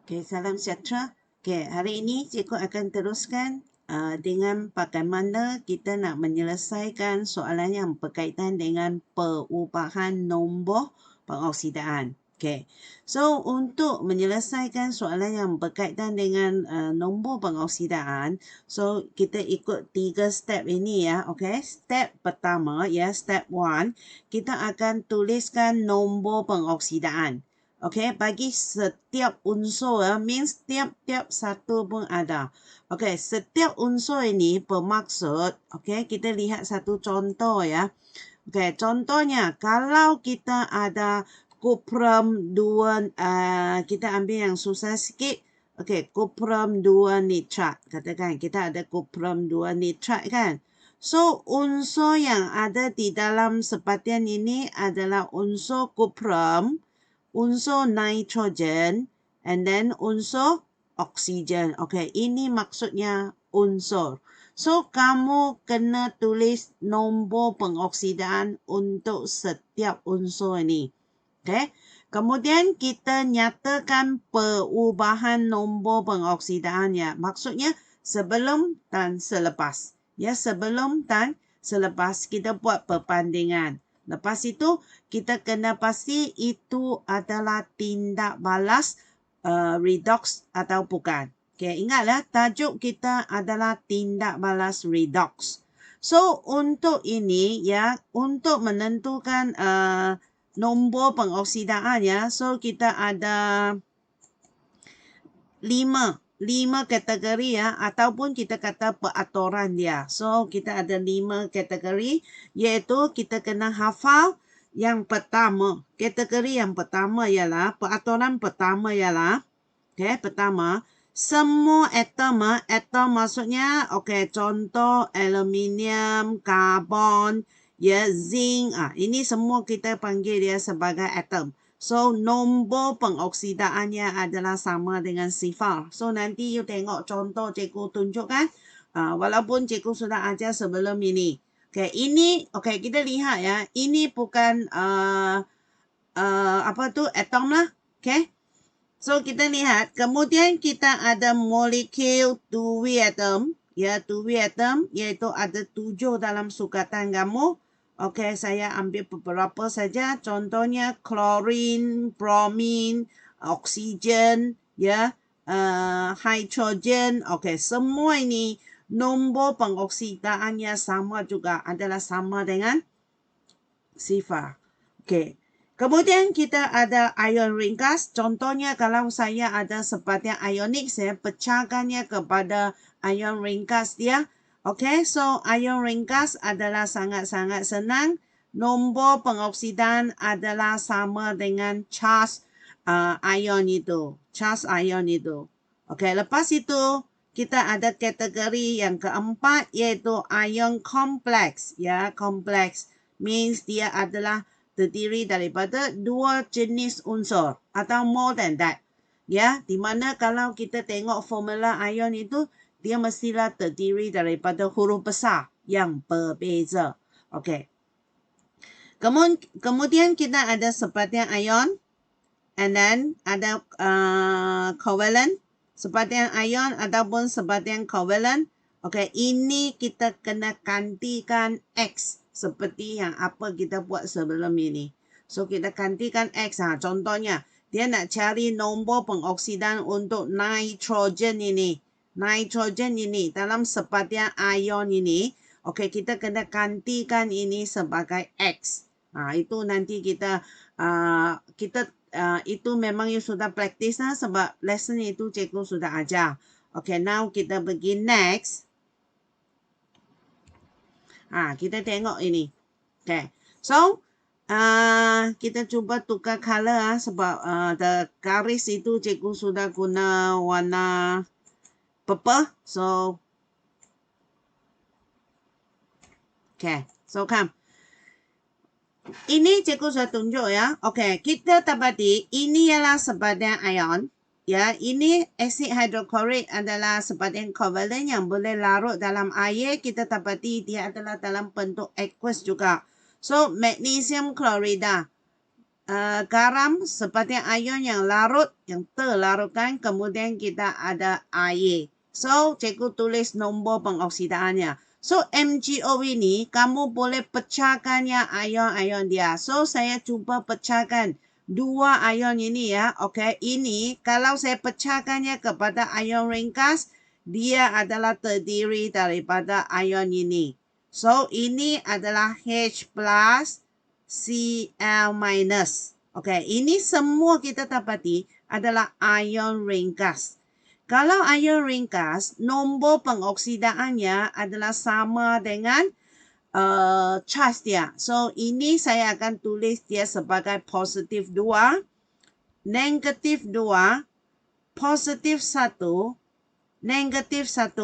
Okay, salam sejahtera. Okay, hari ini cikgu akan teruskan dengan bagaimana kita nak menyelesaikan soalan yang berkaitan dengan perubahan nombor pengoksidaan. Okay, so untuk menyelesaikan soalan yang berkaitan dengan nombor pengoksidaan, so kita ikut 3 step ini ya. Okay, step pertama ya, step 1, kita akan tuliskan nombor pengoksidaan. Okay, bagi setiap unsur ya, means tiap-tiap satu pun ada. Okay, setiap unsur ini bermaksud, okay, kita lihat satu contoh ya. Okay, contohnya kalau kita ada kuprum 2, kita ambil yang susah sikit. Okay, kuprum 2 nitrat. Katakan kita ada kuprum 2 nitrat kan. So, unsur yang ada di dalam sepatian ini adalah unsur kuprum, unsur nitrogen, and then unsur oksigen. Okay, ini maksudnya unsur. So, kamu kena tulis nombor pengoksidaan untuk setiap unsur ini. Okay, kemudian kita nyatakan perubahan nombor pengoksidaan ya. Maksudnya sebelum dan selepas. Ya, sebelum dan selepas kita buat perbandingan. Lepas itu, kita kena pasti itu adalah tindak balas redox atau bukan. Okay, ingatlah tajuk kita adalah tindak balas redox. So, untuk ini ya, untuk menentukan nombor pengoksidaan ya, so kita ada 5 kategori ya, ataupun kita kata peraturan dia. So, kita ada 5 kategori, iaitu kita kena hafal yang pertama. Kategori yang pertama ialah, peraturan pertama ialah, okay, pertama, semua atom, atom maksudnya, okay, contoh aluminium, karbon, ya, zinc, ini semua kita panggil dia sebagai atom. So, nombor pengoksidaannya adalah sama dengan sifar. So, nanti you tengok contoh cikgu tunjukkan. Walaupun cikgu sudah ajar sebelum ini. Okay, ini, okay, kita lihat ya. Ini bukan, atom lah. Okay. So, kita lihat. Kemudian kita ada molekul 2 atom. Ya, 2 atom. Iaitu ada 7 dalam sukatan kamu. Okey, saya ambil beberapa saja. Contohnya klorin, bromin, oksigen, ya, hidrogen. Okey, semua ini nombor pengoksidaannya sama juga, adalah sama dengan sifar. Okey. Kemudian kita ada ion ringkas. Contohnya kalau saya ada sepatian ionik, saya pecahkannya kepada ion ringkas dia. Okay, so ion ringkas adalah sangat-sangat senang. Nombor pengoksidaan adalah sama dengan charge ion itu. Charge ion itu. Okay, lepas itu kita ada kategori yang keempat iaitu ion kompleks. Ya, kompleks means dia adalah terdiri daripada 2 jenis unsur atau more than that. Ya, di mana kalau kita tengok formula ion itu, dia mestilah terdiri daripada huruf besar yang berbeza. Okey. Kemudian kita ada sepatian ion, and then ada covalent, sepatian ion ataupun sepatian covalent. Okey, ini kita kena gantikan X seperti yang apa kita buat sebelum ini. So, kita gantikan X. Contohnya, dia nak cari nombor pengoksidaan untuk nitrogen ini. Nitrogen ini dalam sepatian ion ini, okey, kita kena gantikan ini sebagai X. Itu nanti kita itu memang you sudah praktis lah sebab lesson itu cikgu sudah ajar. Okay, now kita pergi next. Kita tengok ini. Okay, so kita cuba tukar color sebab the garis itu cikgu sudah guna warna purple. So, okay, so come. Ini cikgu sudah tunjuk ya. Okey, kita dapati ini ialah sepatian ion. Ya, ini asid hidroklorik adalah sepatian covalent yang boleh larut dalam air. Kita dapati dia adalah dalam bentuk aqueous juga. So, magnesium klorida. garam seperti ion yang larut, yang terlarutkan, kemudian kita ada air. So, cikgu tulis nombor pengoksidaannya. So, MgO ini kamu boleh pecahkannya ion-ion dia. So, saya cuba pecahkan dua ion ini ya. Okey, ini kalau saya pecahkannya kepada ion ringkas, dia adalah terdiri daripada ion ini. So, ini adalah H plus Cl minus. Okey, ini semua kita dapati adalah ion ringkas. Kalau ion ringkas, nombor pengoksidaannya adalah sama dengan charge dia. So, ini saya akan tulis dia sebagai positif 2, negatif 2, positif 1, negatif 1.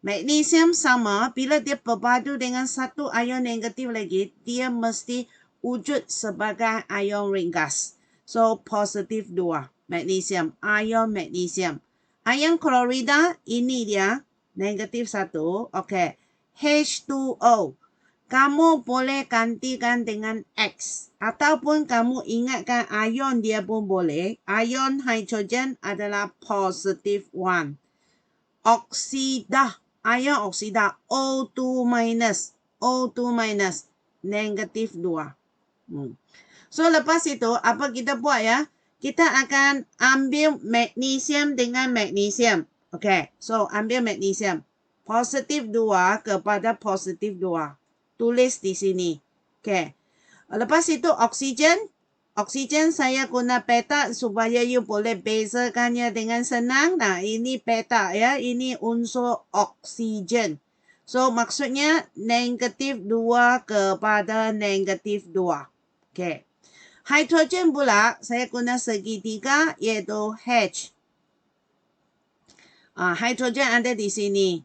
Magnesium sama, bila dia berbadu dengan satu ion negatif lagi, dia mesti wujud sebagai ion ringkas. So, positif 2, magnesium, ion magnesium. Ion klorida, ini dia, negatif 1. Okey, H2O. Kamu boleh gantikan dengan X. Ataupun kamu ingatkan ion dia pun boleh. Ion hidrogen adalah positif 1. Oksida, ion oksida, O2 minus, O2 minus, negatif 2. So, lepas itu, apa kita buat ya? Kita akan ambil magnesium dengan magnesium. Okay, so ambil magnesium. Positif 2 kepada positif 2. Tulis di sini. Okay. Lepas itu, oksigen. Oksigen saya guna peta supaya you boleh bezakannya dengan senang. Nah, ini peta ya. Ini unsur oksigen. So, maksudnya negatif 2 kepada negatif 2. Okay. Hidrogen pula, saya guna segitiga, iaitu H. Hidrogen ada di sini.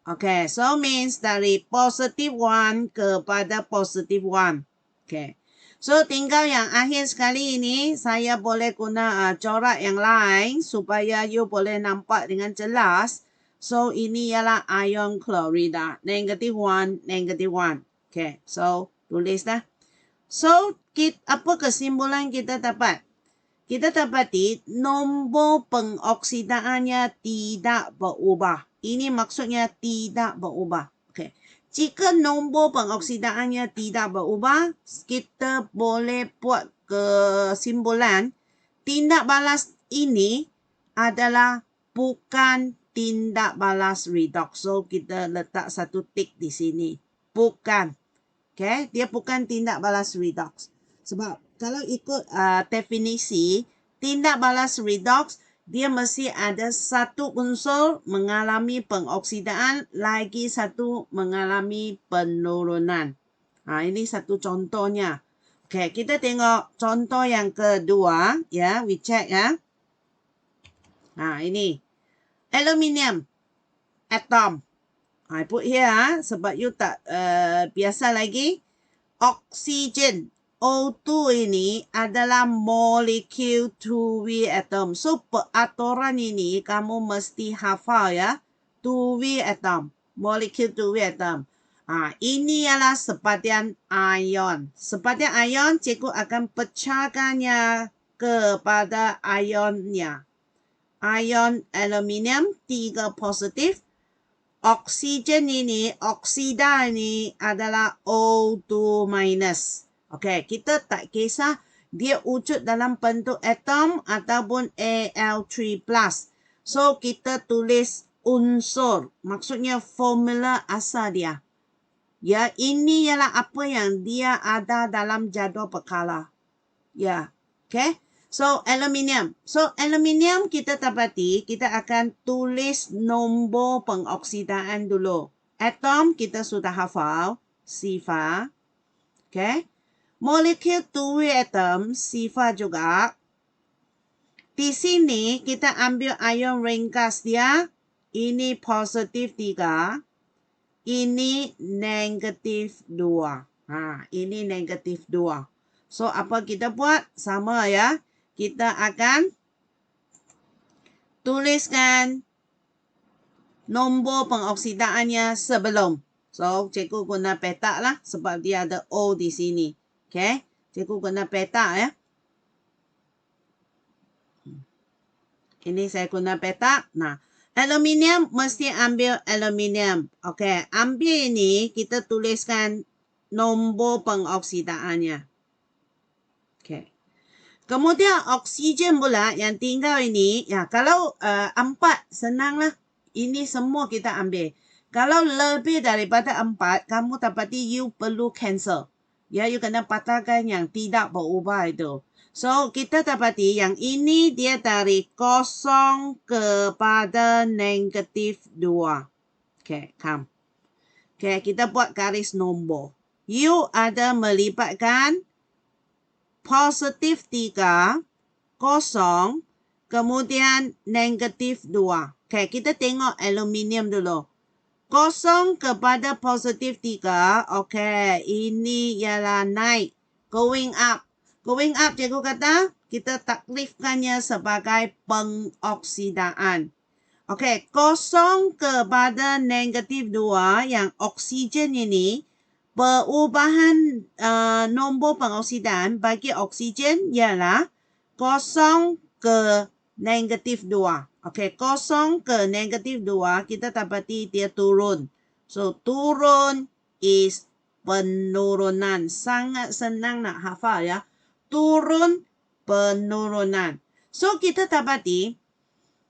Okay, so means dari positif 1 kepada positif 1. Okay. So, tinggal yang akhir sekali ini, saya boleh guna corak yang lain supaya you boleh nampak dengan jelas. So, ini ialah ion klorida. Negatif 1, negatif 1. Okay, so tulis dah. So, apa kesimpulan kita dapat? Kita dapati nombor pengoksidaannya tidak berubah. Ini maksudnya tidak berubah. Okay. Jika nombor pengoksidaannya tidak berubah, kita boleh buat kesimpulan tindak balas ini adalah bukan tindak balas redox. So, kita letak satu tik di sini. Bukan. Okay, dia bukan tindak balas redox. Sebab kalau ikut definisi, tindak balas redox, dia mesti ada satu unsur mengalami pengoksidaan, lagi satu mengalami penurunan. Ini satu contohnya. Okay, kita tengok contoh yang kedua. Ya, we check ya. Ini. Aluminium atom. I put here sebab you tak biasa lagi. Oksigen O2 ini adalah molekul 2V atom. So, peraturan ini kamu mesti hafal ya. 2V atom. Molekul 2V atom. Ini ialah sepatian ion. Sepatian ion, cikgu akan pecahkannya kepada ionnya. Ion aluminium 3 positif. Oksigen ini, oksida ini adalah O2 minus. Okey, kita tak kisah dia wujud dalam bentuk atom ataupun Al3+. So, kita tulis unsur. Maksudnya formula asal dia. Ya, ini ialah apa yang dia ada dalam jadual perkala. Ya, okey. So, aluminium. So, aluminium kita dapati, kita akan tulis nombor pengoksidaan dulu. Atom kita sudah hafal, sifar. Okay. Molekul 2 atom, sifar juga. Di sini, kita ambil ion ringkas dia. Ini positif 3. Ini negatif 2. Ini negatif 2. So, apa kita buat? Sama ya. Kita akan tuliskan nombor pengoksidaannya sebelum. So, cikgu guna peta lah sebab dia ada O di sini. Okay. Cikgu guna peta ya. Ini saya guna petak. Nah, aluminium mesti ambil aluminium. Okey, ambil ini kita tuliskan nombor pengoksidaannya. Okey. Kemudian oksigen pula yang tinggal ini, ya kalau 4 senanglah. Ini semua kita ambil. Kalau lebih daripada 4, kamu dapati you perlu cancel. Ya, you kena patahkan yang tidak berubah itu. So, kita dapati yang ini dia dari 0 kepada negatif 2. Okay, come. Okay, kita buat garis nombor. You ada melibatkan positif 3, 0, kemudian negatif 2. Okay, kita tengok aluminium dulu. 0 kepada positif 3. Okay, ini ialah naik. Going up. Going up, cikgu kata, kita taklifkannya sebagai pengoksidaan. Okay, 0 kepada negatif 2 yang oksigen ini, perubahan nombor pengoksidaan bagi oksigen ialah 0 ke negatif 2. Okey, 0 ke negatif 2, kita dapati dia turun. So, turun is penurunan. Sangat senang nak hafal ya. Turun, penurunan. So, kita dapati,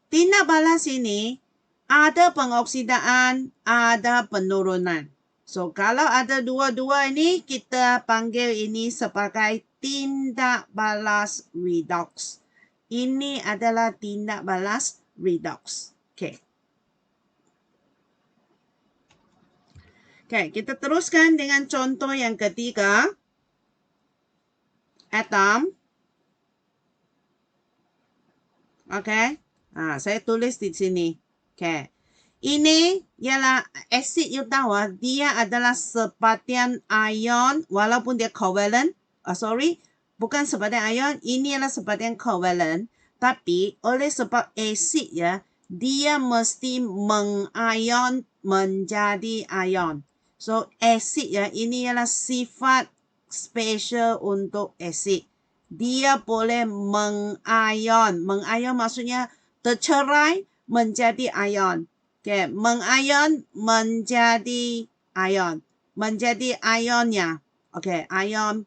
tindak balas ini ada pengoksidaan, ada penurunan. So, kalau ada dua-dua ini, kita panggil ini sebagai tindak balas redox. Ini adalah tindak balas redox. Okay. Okay, kita teruskan dengan contoh yang ketiga. Atom. Okay. Saya tulis di sini. Okay. Ini ialah asid, you tahu dia adalah sepatian ion walaupun dia covalent. Bukan sepatian ion, ini adalah sepatian covalent. Tapi oleh sebab asid ya, dia mesti mengion menjadi ion. So asid ya, ini ialah sifat special untuk asid. Dia boleh mengion. Mengion maksudnya tercerai menjadi ion. Okay, mengion menjadi ion. Menjadi ionnya. Okay, ion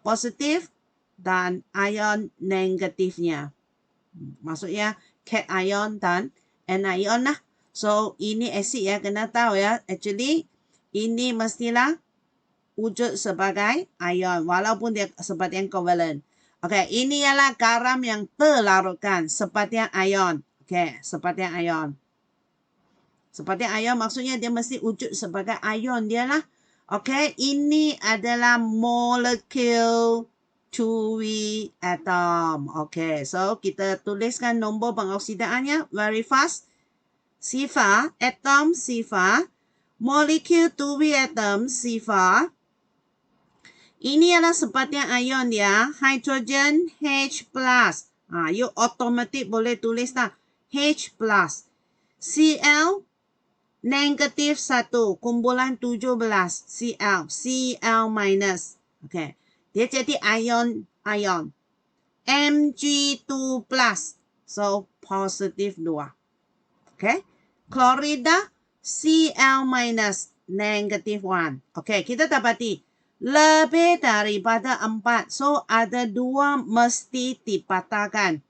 positif dan ion negatifnya. Maksudnya cation dan anion lah. So, ini asid ya, kena tahu ya. Actually, ini mestilah wujud sebagai ion walaupun dia sepatian covalent. Okay, ini ialah garam yang terlarutkan, sepatian ion. Okay, sepatian ion. Sepatian ion maksudnya dia mesti wujud sebagai ion dia lah. Okay, ini adalah molekul 2 atom. Okay, so kita tuliskan nombor pengoksidaannya very fast. Sifar, atom sifar, molekul 2 atom sifar. Ini adalah sepatian ion dia, hydrogen H+. You automatic boleh tulis tak H+. Cl negatif 1, kumpulan 17, Cl minus. Okay. Dia jadi ion. Mg2+, so positif 2. Okay. Klorida Cl minus, negatif 1. Okay, kita dapati lebih daripada 4. So, ada 2 mesti dipatahkan.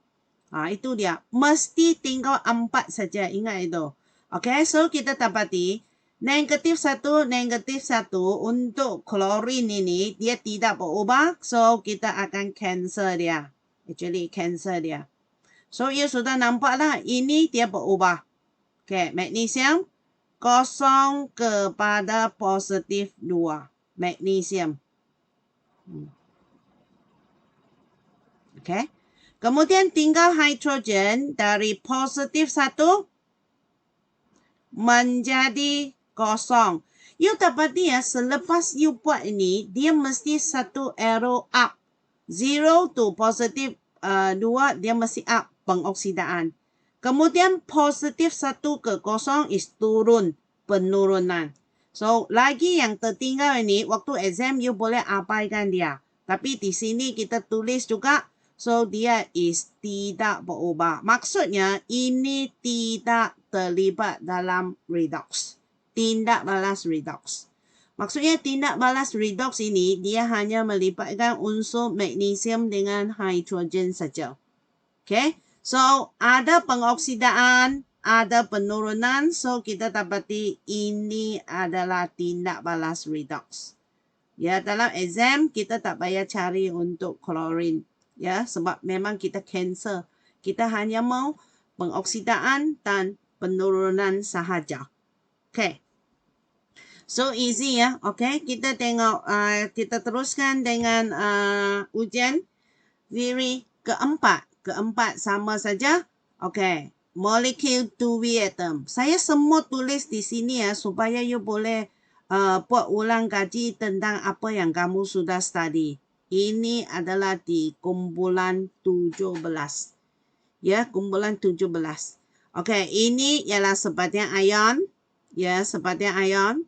Itu dia. Mesti tinggal 4 saja. Ingat itu. Okay, so kita dapati negatif 1 untuk klorin ini dia tidak berubah. So, kita akan cancel dia. Actually, cancel dia. So, you sudah nampak lah. Ini dia berubah. Okay, magnesium 0 kepada positif 2. Magnesium. Okay. Kemudian tinggal hidrogen dari positif 1 menjadi 0. You dapati ya, selepas you buat ini, dia mesti satu arrow up. 0 to positif 2, dia mesti up pengoksidaan. Kemudian positif 1 ke 0 is turun, penurunan. So, lagi yang tertinggal ini, waktu exam you boleh abaikan dia. Tapi di sini kita tulis juga So, dia is tidak berubah. Maksudnya, ini tidak terlibat dalam redox. Tindak balas redox. Maksudnya, tindak balas redox ini, dia hanya melibatkan unsur magnesium dengan hidrogen saja. Okay? So, ada pengoksidaan, ada penurunan. So, kita dapati ini adalah tindak balas redox. Ya, dalam exam, kita tak payah cari untuk klorin. Ya, sebab memang kita cancel. Kita hanya mau pengoksidaan dan penurunan sahaja. Okay. So easy ya. Okay, kita tengok, kita teruskan dengan ujian theory keempat. Keempat sama saja. Okay, molecule 2V atom. Saya semua tulis di sini ya, supaya you boleh buat ulang kaji tentang apa yang kamu sudah study. Ini adalah di kumpulan 17. Ya, kumpulan 17. Okay, ini ialah sebatang ion. Ya, sebatang ion.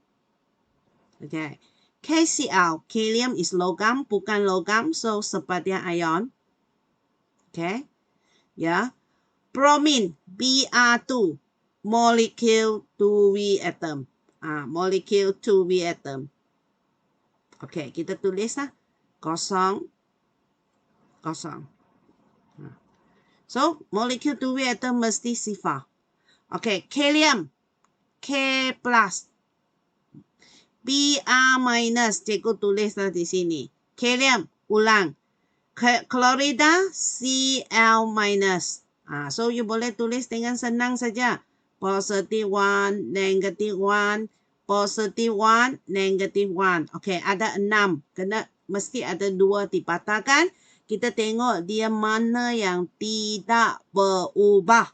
Okay. KCl, kalium is logam, bukan logam, so sebatang ion. Okay. Ya. Bromine, Br2, molecule 2V atom. Molecule 2V atom. Okay, kita tulis lah. Kosong. Kosong. So, molecule 2V atom mesti sifar. Okay, kalium, K plus. Br minus, cikgu tulislah di sini. Kalium, ulang. Klorida, Cl minus. So, you boleh tulis dengan senang saja. Positive 1, negative 1, positive 1, negative 1. Okay, ada 6. Mesti ada 2 dipatahkan. Kita tengok dia mana yang tidak berubah.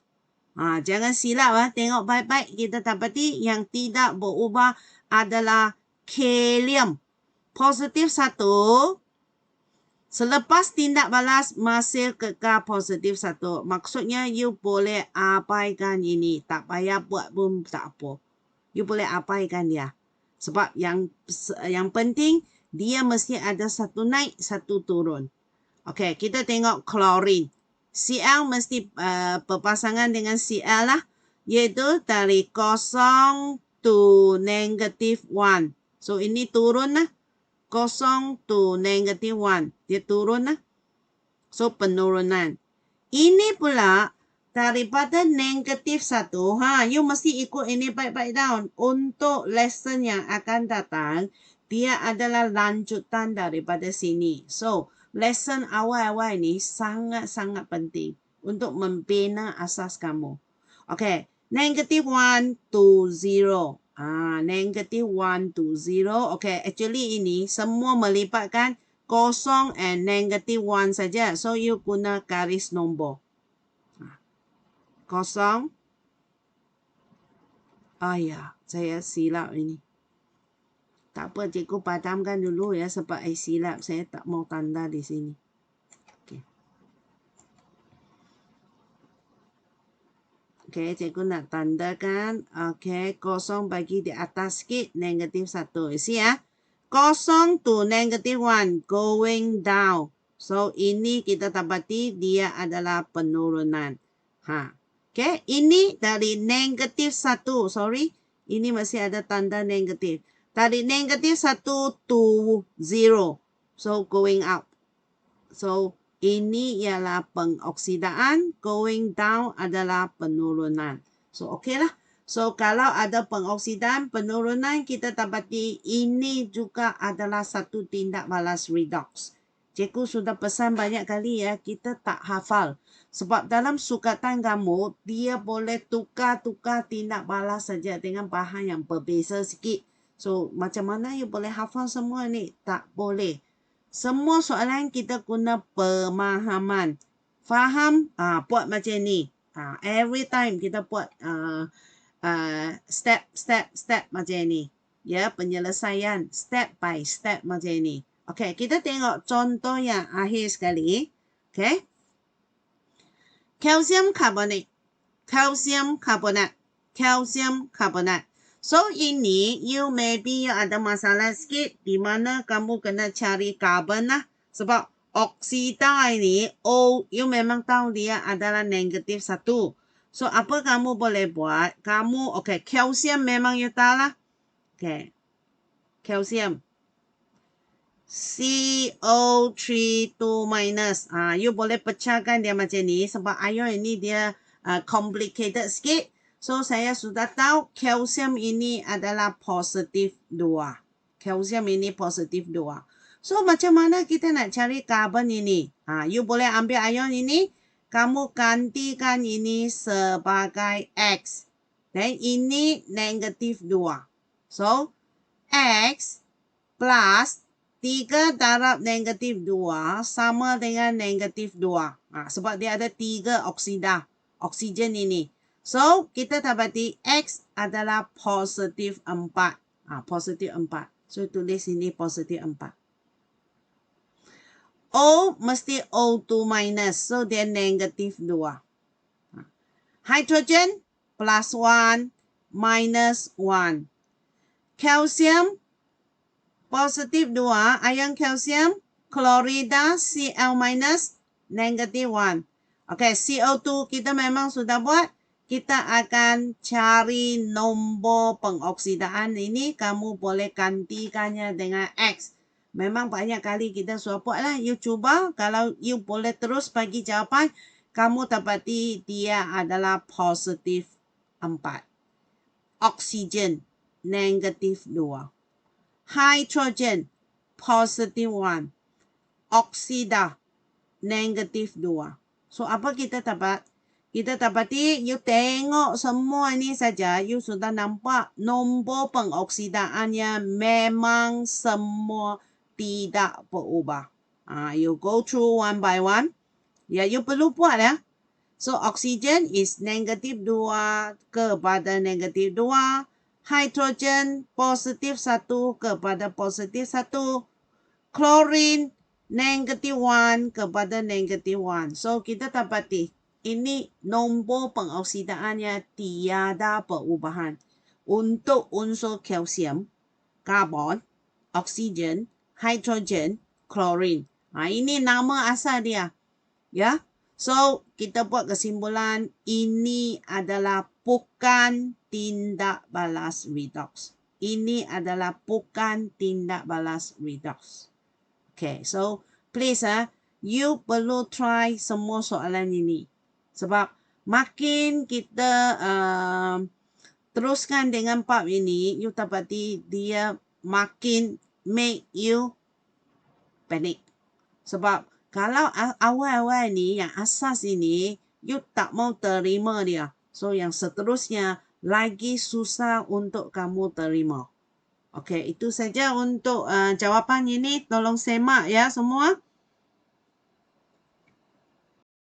Jangan silap. Tengok baik-baik. Kita dapati yang tidak berubah adalah kalium. Positif 1. Selepas tindak balas masih kekal positif 1. Maksudnya you boleh abaikan ini. Tak payah buat pun tak apa. You boleh abaikan dia. Sebab yang penting dia mesti ada satu naik, satu turun. Okay, kita tengok klorin. Cl mesti berpasangan dengan Cl lah. Iaitu dari 0 to negative 1. So, ini turun lah. 0 to negative 1. Dia turun lah. So, penurunan. Ini pula daripada negative 1. You mesti ikut ini baik-baik down. Untuk lesson yang akan datang, dia adalah lanjutan daripada sini. So, lesson awal-awal ini sangat-sangat penting untuk membina asas kamu. Okay. Negative 1 to 0. Negative 1 to 0. Okay, actually ini semua melibatkan 0 and negative 1 saja. So, you guna garis nombor. 0. Saya silap ini. Tak apa, cikgu padamkan dulu ya sebab saya silap. Saya tak mau tanda di sini. Okay, cikgu nak tandakan. Okay, 0 bagi di atas sikit, negatif 1. Isi ya. 0 to negative 1, going down. So, ini kita dapati dia adalah penurunan. Okay, ini dari negatif 1. Sorry, ini masih ada tanda negatif. Dari negatif 1 to 0. So, going up. So, ini ialah pengoksidaan, going down adalah penurunan. So, okey lah. So, kalau ada pengoksidaan, penurunan, kita dapati ini juga adalah satu tindak balas redox. Cikgu sudah pesan banyak kali ya, kita tak hafal. Sebab dalam sukatan kamu, dia boleh tukar-tukar tindak balas saja dengan bahan yang berbeza sikit. So, macam mana you boleh hafal semua ni? Tak boleh. Semua soalan kita guna pemahaman. Faham? Buat macam ni. Every time kita buat step macam ni. Ya, penyelesaian step by step macam ni. Okay, kita tengok contoh yang akhir sekali. Okay. Calcium carbonate. Calcium carbonate. Calcium carbonate. So, ini you maybe ada masalah sikit di mana kamu kena cari carbon lah. Sebab oksida ini, O, you memang tahu dia adalah negatif 1. So, apa kamu boleh buat? Kamu, kalsium memang you tahu lah. Kalsium. CO3 2 minus. You boleh pecahkan dia macam ni sebab ion ini dia complicated sikit. So, saya sudah tahu kalsium ini adalah positif 2. Kalsium ini positif 2. So, macam mana kita nak cari karbon ini? You boleh ambil ion ini, kamu gantikan ini sebagai X. Dan ini negatif 2. So, X plus 3 darab negatif 2 sama dengan negatif 2. Sebab dia ada 3 oksigen ini. So, kita dapati X adalah positif 4. Positif 4. So, tulis ini positif 4. O mesti O2 minus. So, dia negatif 2. Hydrogen plus 1 minus 1. Calcium positif 2. Ion calcium. Klorida Cl minus negatif 1. CO2 kita memang sudah buat. Kita akan cari nombor pengoksidaan ini. Kamu boleh gantikannya dengan X. Memang banyak kali kita sudah buat lah. You cuba. Kalau you boleh terus bagi jawapan, kamu dapati dia adalah positif 4. Oksigen, negatif 2. Hydrogen, positif 1. Oksida, negatif 2. So, apa kita dapat? Kita dapati, you tengok semua ini saja, you sudah nampak nombor pengoksidaannya memang semua tidak berubah. You go through one by one. Ya, you perlu buat ya. So, oksigen is negatif 2 kepada negatif 2. Hydrogen positif 1 kepada positif 1. Chlorine negatif 1 kepada negatif 1. So, kita dapati ini nombor pengoksidaannya tiada perubahan. Untuk unsur kalsium, karbon, oksigen, hidrogen, chlorine. Ini nama asal dia. Ya. So, kita buat kesimpulan ini adalah bukan tindak balas redox. Ini adalah bukan tindak balas redox. So please you perlu try semua soalan ini. Sebab makin kita teruskan dengan bab ini, you dapati dia makin make you panic. Sebab kalau awal-awal ni, yang asas ini, you tak mau terima dia. So, yang seterusnya lagi susah untuk kamu terima. Itu saja untuk jawapan ini. Tolong semak ya semua.